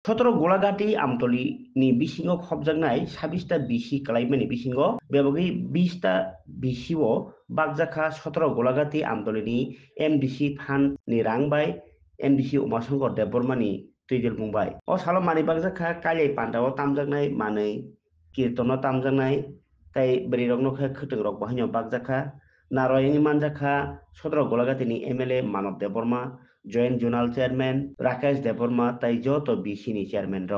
সতেরো Golaghati Amtali ni bisingo khopjaknai 26টা BC kalaimani bisingo bebagui 20টা bisio bakjaka 17 গোলাঘাটি আমতলিনি MDC fund ni rang bai MDC Umasangkor Debormani tuijel bungbai o salo mani bakjaka kailai pandao tamjaknai manui kirtono tamjaknai tai brirokno khe khwtwngrok bahaino bakjaka naroyeni manjaka 17 গোলাঘাটিনি MLA Manov Deborma joint zonal chairman Rakesh Debbarma তাই যত বিসিনি chairman র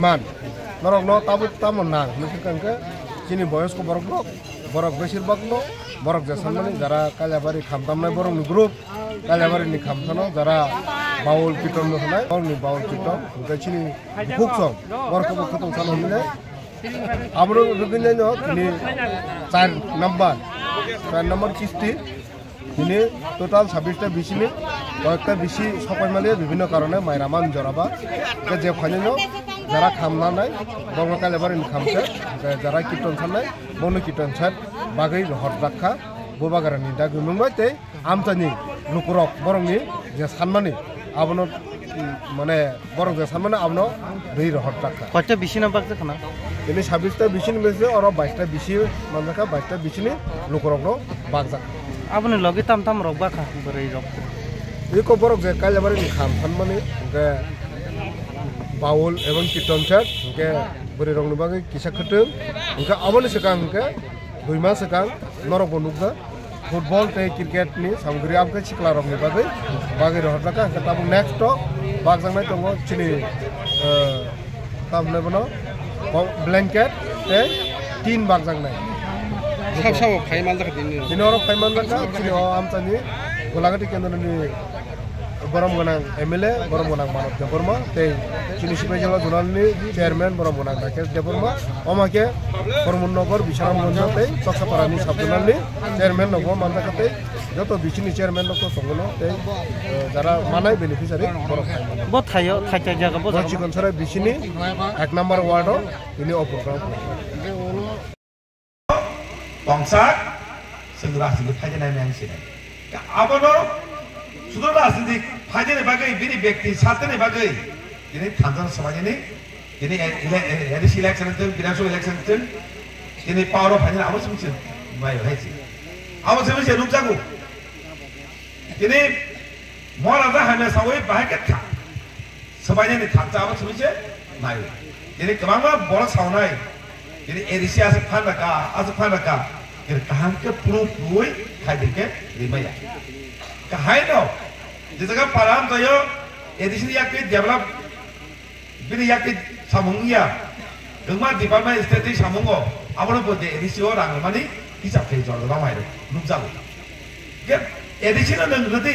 মান নরক ন তাবু তামন না মিসকাঙ্কে চিনি বয়স্ক বরক ন বরক বেশিরভাগ ন বরক জাসানমানি যারা কালিয়াবাড়ি খামতামনাই বরক গ্রুপ কালিয়াবাড়িনি খামতানো যারা বাউল কীর্তন মোহনায় বরকনি বাউল কীর্তন ওকে চিনি ফুকসং বরকবো খতম সানো মিলে আমরা রুবিনাই ন তিনি 4 নম্বর কিস্তি তিনি টোটাল 26টা বিসিনি কয়েকটা বিসি সবাই মিলিয়ে বিভিন্ন কারণে মাইরামান জরাবা যে ফাইনাল যারা খামনা নাই বঙ্গ কালিয়াবাড়িনি খামছে যারা কীর্তন সান্নাই বন কীর্তন সার বাগৈ হর রাখা ববাগারানি দা গুমুংবাইতে আমতানি লুকুরক বরংনি যে সানমানি আবনো মানে বরং যে সানমানি আবনো दै হর রাখা কয়টা বিসি নাম্বার জানা তিনি 26টা বিসিনি মেছে আর 22টা বিসি মানজাকা 22টা বিসিনি লুকুরকনো বাগজাকা আপনি লগে তাম তাম রক বাখা বरै রক iko borok je kailabari kham thanmani ke baul এবং কীর্তন set ke bori rong ni bagi kisa khutung ke aboni sekang ke 2 mas sekang norok bonukga football te cricket ni samgri amke chikla rong ni bagi rohlaka ke tabung next to bagjangnai tongo chini tamne bono blanket te 3 bagjangnai sab sab phaimal jaka dini oro phaimal jaka chini o amtani Golaghati কেন্দ্রনি Baram গনাং MLA বরম গনাং মানব দেববর্মা তে চিনি Sepahijala জোনালনি chairman বরম গনাং রাকেশ দেববর্মা আমাকে ফরমুননগর বিশারামগঞ্জতে চকসাপাড়ানি সাবজোনালনি chairman নব মানজাকাতে যত বিসিনি chairman knock সঙ্গনো তে যারা মানাই beneficiary বরম ব থাইও থাইটা জায়গা ব চিকনসরা বিসিনি 1 নম্বর ওয়ার্ড তিনি অপ্রোগ্রাম বংশা সেগুলা আসলে ফাইনাল ম্যানসিনে আবারও শুধু রাজনীতিক ফাইনালের বাগে বিনি ব্যক্তি সাতজনের বাগে তিনি থানজন সমাজে তিনি এডিসি ইলেকশন বিধানসভা ইলেকশন তিনি পাওয়ার ফাইনাল আবার শুনছে মাই হয়েছে আবার শুনছে রূপজাগু তিনি মহারাজা হামে সাওই বাহাকে থা সমাজে থাকতে আবার শুনছে মাই তিনি গোबां বড় সাवनाय তিনি এডিসি আছে ফান্ডাকা তিনি কাহামকে পুরো খাইদেরকে রিমাইয়া কাহাই ন যে জায়গা পারাম তয় এডিসি ইয়াকে ডেভেলপ বিনি ইয়াকে সামুংয়া গংমা ডিপার্টমেন্ট স্টেটে সামুংও আমনো বদে এডিসি ও রাংমানি হিসাব ফে জল রামাই নুকজাল কে এডিসি না নংগতি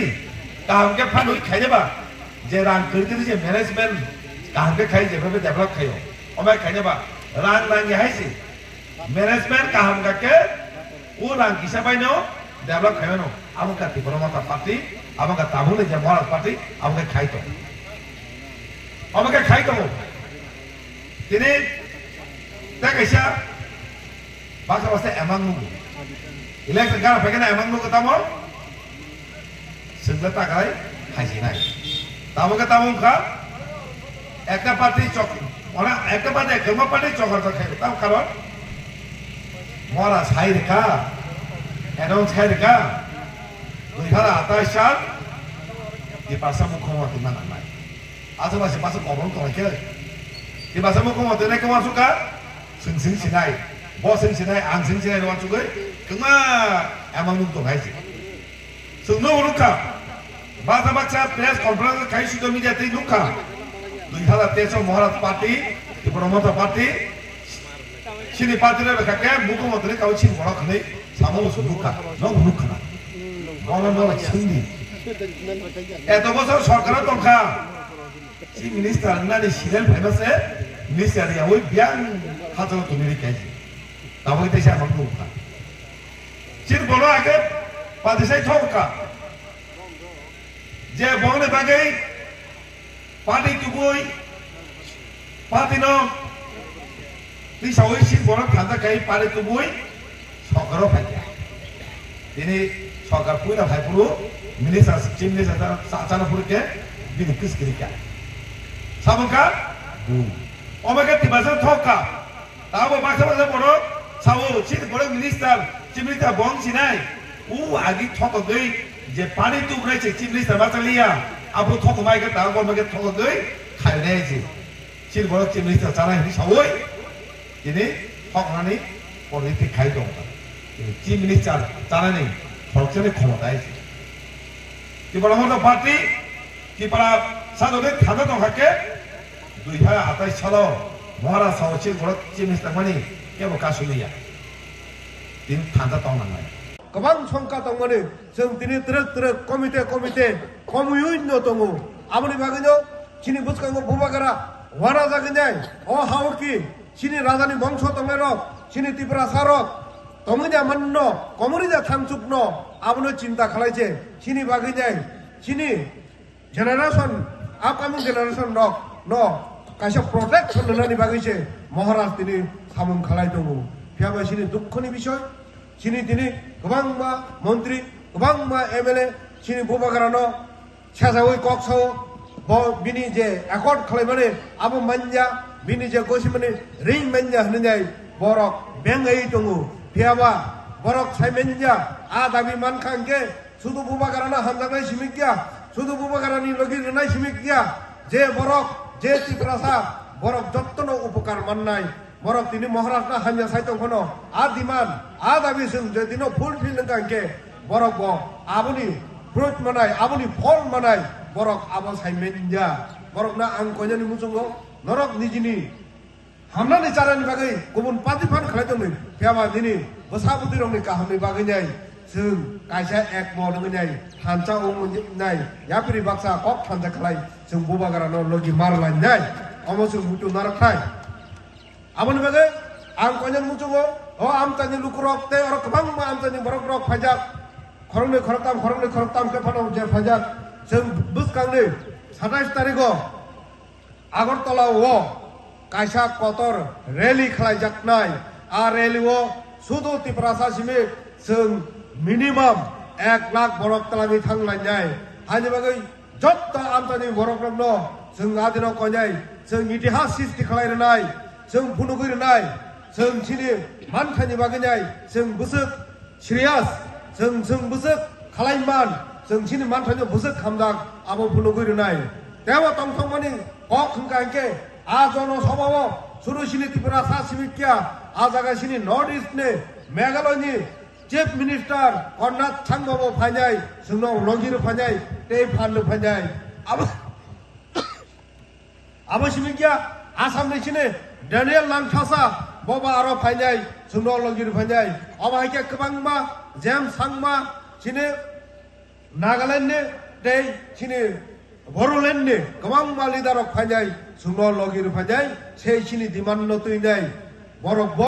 কাহামকে ফানুই খাইদেবা যে রাং করিতে যে ম্যানেজমেন্ট কাহামকে খাই যেভাবে ডেভেলপ খাইও ওমাই খাইদেবা রাং রাং হাইছি ম্যানেজমেন্ট কাহামকে ও রাং হিসাবাইনো ডেভেলপ খাইনো আমাকে ত্রিপুরা পার্টি আমাকে তাবুলে যে মহারাজ পার্টি আমাকে খাইতো তিনি দেখাইছা বাসা বাসা এমাং নুগু ইলেকশন গানা ফেকেনা এমাং নুগু তামো সিংলা টাকায় খাইছি নাই তামুকা একটা পার্টি চক একটা পার্টি গমা পার্টি চকার খাই তাম কারণ মহারাজ হাই রেখা অ্যানাউন্স খাই রেখা 2028 সাল di pasar mukhomati mana nai asa masih masuk ngomong to ke di pasar mukhomati nai ke masuka sing sinai bos sing sinai ang sing sinai wan sugai kema emang nung to hai si sung no luka baca press conference kai sudah media ti luka 2023 Maharaj party di promoter party sini party le ka mukhomati kau chin wala khane samo luka no luka বড় ছিন্দি এত বছর সরকারের দরকার chief minister নানি সিলেন ফেমাসে minister ইয়া ওই বিয়ান হাজার তুমি রেখেছি তাহলে দেশে আমার নৌকা চির বড় আগে পাদেশাই ঠকা যে বগলে বাগে পার্টি টুকুই পার্টি ন পিছাওই চির বড় খান্দা খাই পার্টি টুকুই সরকারও ফাইয়া তিনি সরকার পুরা ভাই পুরো মিনিস্টার চিফ মিনিস্টার সাচানা পুরকে বিনি কিস কিরিকা 사문가 어머가 디바서 토까 다음에 박사박사 보러 사우 치드 보러 미니스터 치미니스터 봉시나이 우 아기 토거들 이제 파리 뚜브레치 치미니스터 마살리아 앞으로 토거 마이가 다음 번에 토거들 칼내지 치드 보러 치미니스터 자라니 사우이 이니 토거니 폴리틱 가이동가 치미니스터 자라니 벌전에 고마다이지 이번에 혼자 파티 이번에 사도들 다도 할게 দুইভাবে হাতাই চলো মহারাজ সাহসী ঘোড়া চিনিস তামানি কেবল কাশুলিয়া তিন ঠান্ডা তং নাঙাই गोबां संखा दंमोन जों दिनै द्रोग द्रोग कमिटे कमिउन दङ आबनि बागैनो चिनि बुसकांगो बुबागारा वारा जागोनाय अ हावकी चिनि राजानि बंश दंनाय रक चिनि त्रिपुरा सारक दंगैना माननो कमरिना थांचुकनो आबनो चिन्ता खालायছে चिनि बागैनाय चिनि जेनारेशन आपकामिं जेनारेशन रक न कायसा प्रोटेक्शन होननानै बागैছে महाराज दिनै सामोन खालाय दङ फियाबा चिनि दुखनि बिषय चिनि दिनै गोबां मा मन्त्रि गोबां मा एमएलए चिनि बुबागारानो साजावै कक्साव बिनि जे एकर्ड खालायमाने आबो मान्या बिनि जे गसिमाने रिं मान्या होननाय बरक बेंगायै दङ फियाबा बरक साइमेन्या आ दाबि मानखांगे सुदु बुबागारानो हामजानाय सिमिकिया सुदु बुबागारानि लगि रनाय सिमिकिया जे बरक जे त्रिपुरासा बरक जत्तनो उपकार माननाय बरक दिनै महाराष्ट्र हामया साइतंखनो आ दिमान आ दाबि जों जे दिनो फुलफिल नंगांगे बरक ब आबुनि फ्रुट मानाय आबुनि फल मानाय बरक आबो साइमेन्या बरकना आं कयनानि मुसंगो नरक निजिनि हामनानै जानायनि बागै गुबुन पार्टिफान खालायदोंमोन फियाबा दिनै बसाबुदि रंनि काहामनि बागैनाय जों कायसा एक मदंगैनाय थानचा उमनाय यापिरि बाक्सा कक थानचा खालाय जों बुबागारानो लगी मारलायनाय अमसुं हुतु नारखाय आबनि बागै आं कयनानि मुसंगो अ आमतानि लुकुरक ते अर गोबां मा आमतानि बरक रक फाजाक खरंनै खरकताम केफानाव जे फाजाक जों बुसकांनि 27 तारिखआव आगरतलाव कायसा कतर रैली खालायजाकनाय आ रैलीआव सुदु त्रिपुरासा सिमे जों मिनिमाम 1 लाख बरक तलामि थांलायनाय हानि बागै जत्त आमतानि बरक रकनो जों आदिनो कयनाय जों इतिहास सृष्टि खालायनाय जों फुनुगैनाय जों सिनि मानखानि बागैनाय जों बुसुक सिरियास जों बुसुक खालायमान जों सिनि मानखानि बुसुक खामदाक आबो फुनुगैनाय देवा तंथंमानि कक हंगांके आ जन सभाव सुरुसिनि त्रिपुरा सा सिमिकिया आ जागासिनि नर्थ ईस्ट ने मेघालयनि चीफ मिनिस्टर कर्नाथ सांबाबो फायनाय जोंनाव लंगिर फायनाय ते फाननो फायनाय आबो सिमिकिया आसामनि सिनि डेनियल लांथासा बबा आरो फायनाय जोंनाव लंगिर फायनाय अबायके गोबांमा जेम्स सांमा सिनि नागालेण्डनि ते सिनि बर'लेण्डनि गोबां मा लिडारक फायनाय जोंनाव लगिर फायनाय से सिनि दिमान नतुइनाय बरक